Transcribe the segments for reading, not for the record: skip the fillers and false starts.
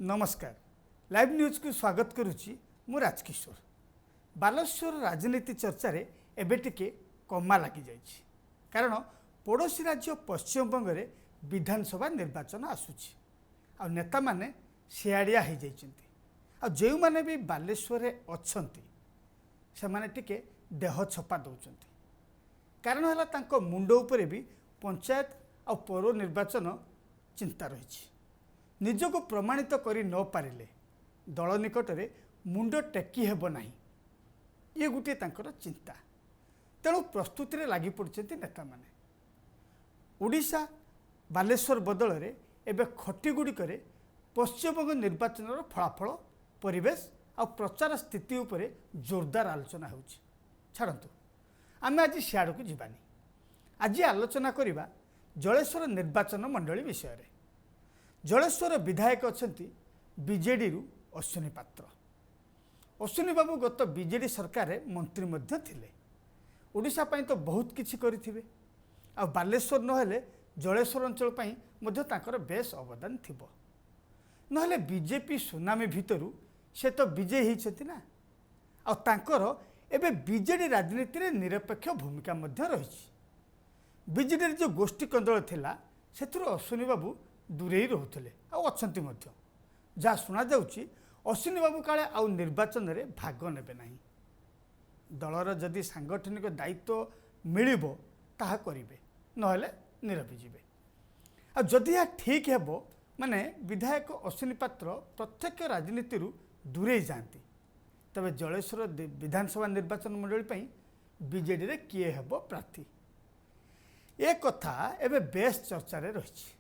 नमस्कार live news को स्वागत करुच्ची मु राजकिशोर। बालेश्वर राजनीति चर्चा रे एबे टिके कमा लगी जाइछि कारण पड़ोशी राज्य पश्चिमबंग रे विधानसभा निर्वाचन आसुछि आ नेता माने सियाड़िया हो जाइछन्ति आ जेउ माने भी बालेश्वर रे अछन्ति से माने टिके देह छपा दउछन्ति कारण हला तांको मुंडो उपरे भी पंचायत आ पौर निर्वाचन चिंता रही निजक प्रमाणित करि न पारिले दल निकट में मुंड टेकी हेब नाही ये गोटे तांकर चिंता तेणु प्रस्तुति रे लागी पड़छन्ति नेता माने। ओडिशा बालेश्वर बदल रे एबे खटीगुड़िक पश्चिमबंग निर्वाचन फलाफल परिवेश आ प्रचार स्थिति उपरे जोरदार आलोचना होउछि। छाड़न्तु आमे आज सियाड़ को जीवानी आज आलोचना करिबा जलेश्वर निर्वाचन मंडली विषय रे। जलेश्वर विधायक अच्छा बीजेडी रु अश्विनी पात्र। अश्विनी बाबू गत बीजेडी सरकार मंत्री मध्य थिले ओडिशा पई तो बहुत किछि करिथिबे आ बालेश्वर नहेले जलेश्वर अंचल पई मध्य ताकर बेस अवदान थिबो नहेले बीजेपी सुनामी भितरु से तो विजय होइछथि ना आ ताकर एबे बीजेडी राजनीति रे निरपेक्ष भूमिका मध्य रहिछि। बीजेडी जो गोष्ठी कंदल थिला सेथुर अश्विनी बाबू दूरे रोते अच्छी जहाँ शुणा जाऊँगी अश्विनी बाबू काले आउ निर्वाचन में भाग ने ना दलर जदि सांगठनिक दायित्व मिल करेंगे नहले नीरवी जीवे आ जदि यह ठीक है माने विधायक अश्विनी पात्र प्रत्यक्ष राजनीति दूरे जाती तबे जलेश्वर विधानसभा निर्वाचन मंडली बीजेडी रे किए हेबो प्रार्थी ए कथा एबे बेस चर्चा रे रही।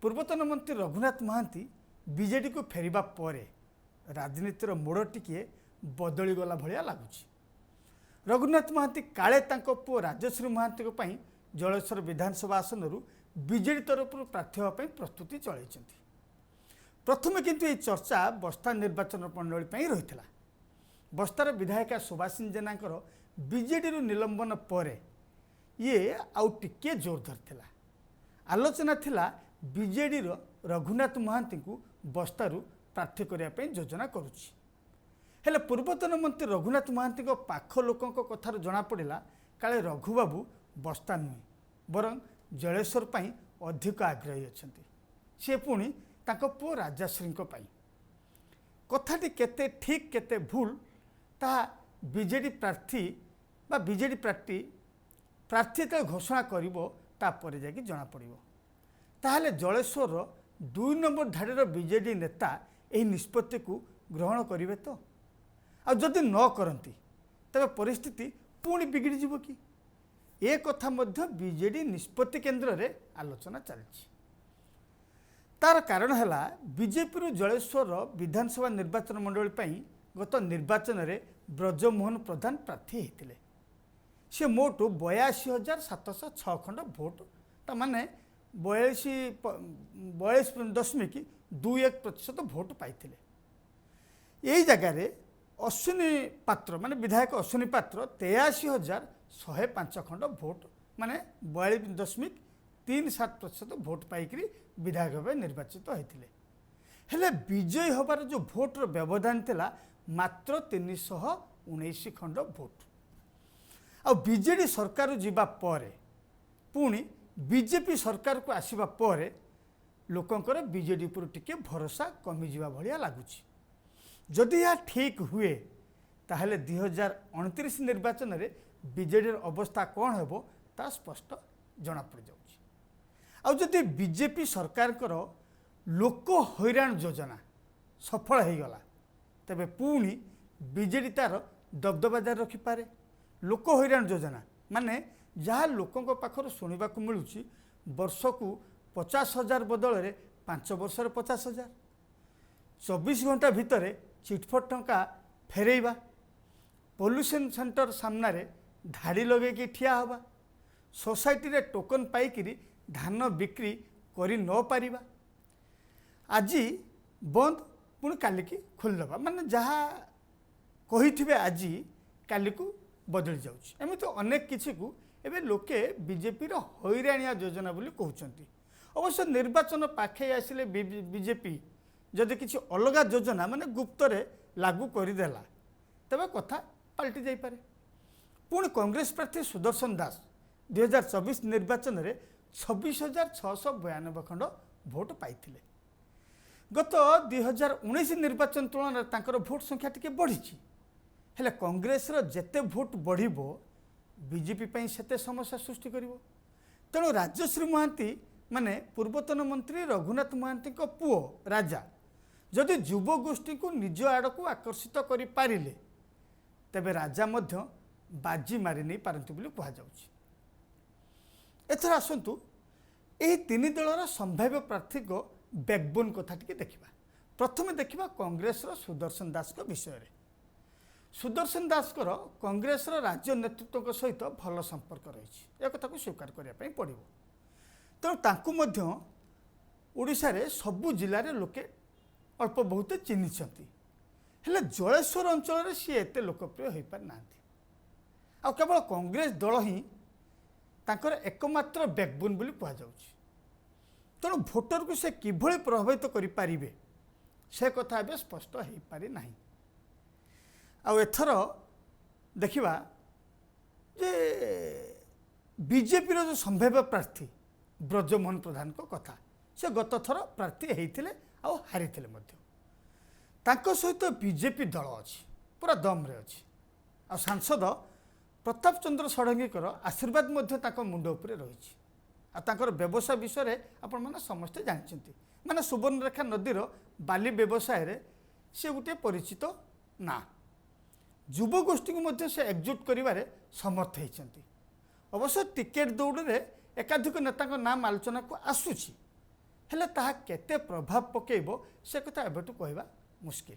पूर्वतन मंत्री रघुनाथ महांती बीजेडी को फेरिबा परे राजनीतिर मोड़ टिके बदली गला भलिया लागुछि। रघुनाथ महांती काले तांको पुओ राजश्री महांती को पई जलेश्वर विधानसभा आसन बीजेडी तरफ प्रार्थी होगा प्रस्तुति चलैछन्ति। प्रथमे किंतु ये चर्चा बस्ता निर्वाचन मंडली पई रहितला। बस्तार विधायिका सुभाषिनी जेनाकर बीजेडी रु निलंबन परे ये आउ टिके जोर धरथिला। आलोचना थिला बीजेडी रघुनाथ महांती को बस्तारू प्रार्थी करने योजना करुच्ची हेले पूर्वतन मंत्री रघुनाथ महांती पाख लोकों कथार जना पड़ा काले रघुबाबू बस्ता नुहे बरं जलेश्वर पाई अधिक आग्रही अच्छा सी पुणी तांको पुओ राजाश्री कथाटी केते ठीक केते भूल ता बीजेडी प्रार्थी बा बीजेडी प्रार्थी जो घोषणा करिवो तापर जाके जना पड़िवो। ताहले जलेश्वर 2 नंबर धाड़ीर बीजेडी नेता यह निष्पत्ति को ग्रहण करेंगे तो आदि न करती तबे परिस्थिति पुणी बिगड़ी जीव कि ए कथा मध्य बीजेडी निष्पत्ति केन्द्र रे आलोचना चलछि। तार कारण है बीजेपी रु जलेश्वर विधानसभा निर्वाचन मंडली पई गत निर्वाचन रे ब्रजमोहन प्रधान प्रार्थी होते सी मोट 82,706 खंड भोट ताने 42.21% भोट पाइथिले। यही जगार अश्विनी पात्र माने विधायक अश्विनी पात्र 83,105 खंड भोट माने 42.37% भोट पाइकरी विधायक भाव निर्वाचित होते हेले विजयी होबार जो भोटर व्यवधान थिला मात्र 319 खंड भोट आ बीजेडी सरकार जीवा परे पुणी बीजेपी सरकार को आसीबा परे लोकंकर बीजेडी पर टिके भरोसा कमी जीवा भलिया लागुछि। जदि यह ठीक हुए ताहले 2029 निर्वाचन रे बीजेडी अवस्था कौन हेबो ता स्पष्ट जना पड़ जाउछि। आ जदि बीजेपी सरकार करो लोक हैरान योजना सफल हो गला तबे पुणी बीजेडी तार दबदबा जारी रखि पारे। लोक हैरान योजना माने जहाँ लोकों पाखर शुणा मिलूँ वर्ष को 50,000 बदल में 5 वर्ष 50,000 24 घंटा भितर चिटफट टंका फेरइबा पॉल्यूशन सेंटर सामना रे धाड़ी लगे ठिया हवा सोसाइटी रे टोकन पाइकिरी धान बिक्री करि न पारिबा आज बंद पुणी काली की खोलदबा माने जहाँ कही आज काली को बदली जाउछि। एमि तो अनेक किछि को एबे लोके बीजेपी हैरानिया योजना बोली कहउछन्ति। अवश्य निर्वाचन पाखे आसिले बीजेपी जदि किसी अलग योजना माने गुप्तरे लागू करदेला तेज कथा पलटि जापे। पुणी कांग्रेस प्रार्थी सुदर्शन दास 2024 निर्वाचन में 26,692 खंड भोट पाई। गत 2019 निर्वाचन तुलन में भोट संख्या टी बढ़ी हेले कांग्रेस जेते भोट बढ़िबो बीजेपी सेते समस्या सृष्टि करिवो। तेणु राजश्री महांती माने पूर्वतन मंत्री रघुनाथ महांती पुओ राजा जदि युवगोष्ठी को निज आड़ को आकर्षित करि पारिले तेबे राजा मध्य बाजी मारि नहीं पारंती बोली कहा जाउछि। एथर आसंतु एही तीन दलर संभाव्य प्रार्थी को बैकबोन कथा टिके देखिबा। प्रथमे देखिबा कांग्रेस सुदर्शन दास को विषय रे। सुदर्शन दास कांग्रेस राज्य नेतृत्व सहित भल संपर्क रही एक कथा को स्वीकार करने पड़ो। तेणु तांकु मध्य ओडिशा रे सबु जिले में लोके अल्प बहुत चिन्हिंट हेले जलेश्वर अंचल सी एते लोकप्रिय हो पारि नांती। आ केवल कांग्रेस दल ही तांकर एकमात्र बैकबोन बोली कहा जाउछि। तेणु भोटर को से किभଳି प्रभावित करि पारिबे से कथा एबे स्पष्ट हो पारि नाही। आउ एथर देखिबा जे बीजेपी जो संभाव्य प्रार्थी ब्रजमोहन प्रधान को कथा से गत थर प्रार्थी होते आउ हारी मध्य तांको सहित बीजेपी दल अच्छी पूरा दम रे अच्छी। आ सांसद प्रताप चंद्र षडंगीकर आशीर्वाद मध्य तांको मुंड उपरे रही। आर व्यवसाय विषय आपण मैंने समस्ते जानते माने सुवर्णरेखा नदीर बाली व्यवसाय रे से गोटे परिचित ना युवगोष्ठी को मध्य से एकजुट करिवारे समर्थ होती। अवश्य टिकेट दौड़ में एकाधिक नेता नाम आलोचना को आसूची हेले ताहा केते प्रभाव पकेइबो से कथा एबेटू कहवा मुश्किल।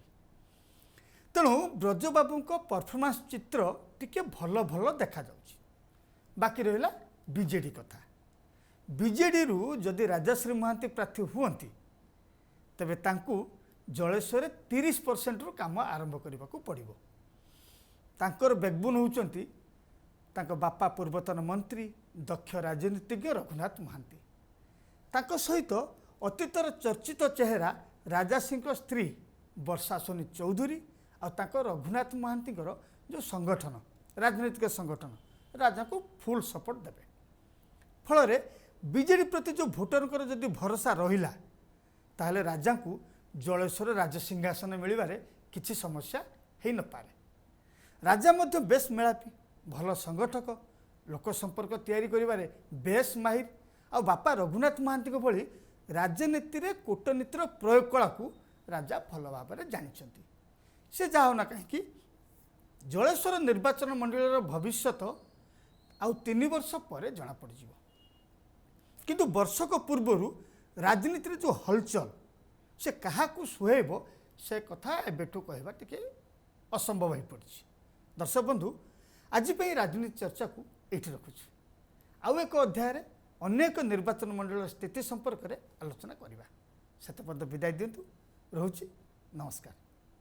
तेणु ब्रजबाबू को परफॉर्मेंस चित्र टिके भल भल देखा जाउची। बाकी रहिला बीजेडी कथा। बीजेडी रु जदि राजश्री महांती प्रार्थी हुअंती तेबे तांकू जलेश्वर 30% रु काम आरंभ करने को पड़िबो। तांकर बैकबोन होउचंती तांको बापा पूर्वतन मंत्री दक्ष राजनीतिज्ञ रघुनाथ महांती। तांको सहित अतीतर चर्चित चेहरा राजा सिंह स्त्री वर्षा सोनी चौधरी और तांको रघुनाथ महांती जो संगठन राजनीतिक संगठन राजा को फुल सपोर्ट देवे। फल बीजेडी प्रति जो भोटर जदि भरोसा रहिला ताहले राजा को जलेश्वर राजसिंहासन मिलबारे किछि समस्या हेई न पारे। राजा मध्य बेस मेलापी भल संगठक लोक संपर्क तैयारी करिबारे बेस माहिर आ बापा रघुनाथ महांती भली राजनीति रे कूटनीतिर प्रयोग कला को राजा भल भाव में जानिछंती। से जाओना कहीं जलेश्वर निर्वाचन मंडल भविष्यत आउ 3 वर्ष पर जना पड़ जिवो। किंतु वर्षक पूर्व राजनीति जो हलचल से क्या सुहेब से कथा एबेठू कहवा टिके असंभव हो पड़ी। दर्शक बंधु आज राजनीति चर्चा को ये रखुछु। आउ एक अध्याय अन्य एक निर्वाचन मंडल स्थिति संपर्क में आलोचना करवा। से विदाय दिंतु। रोची नमस्कार।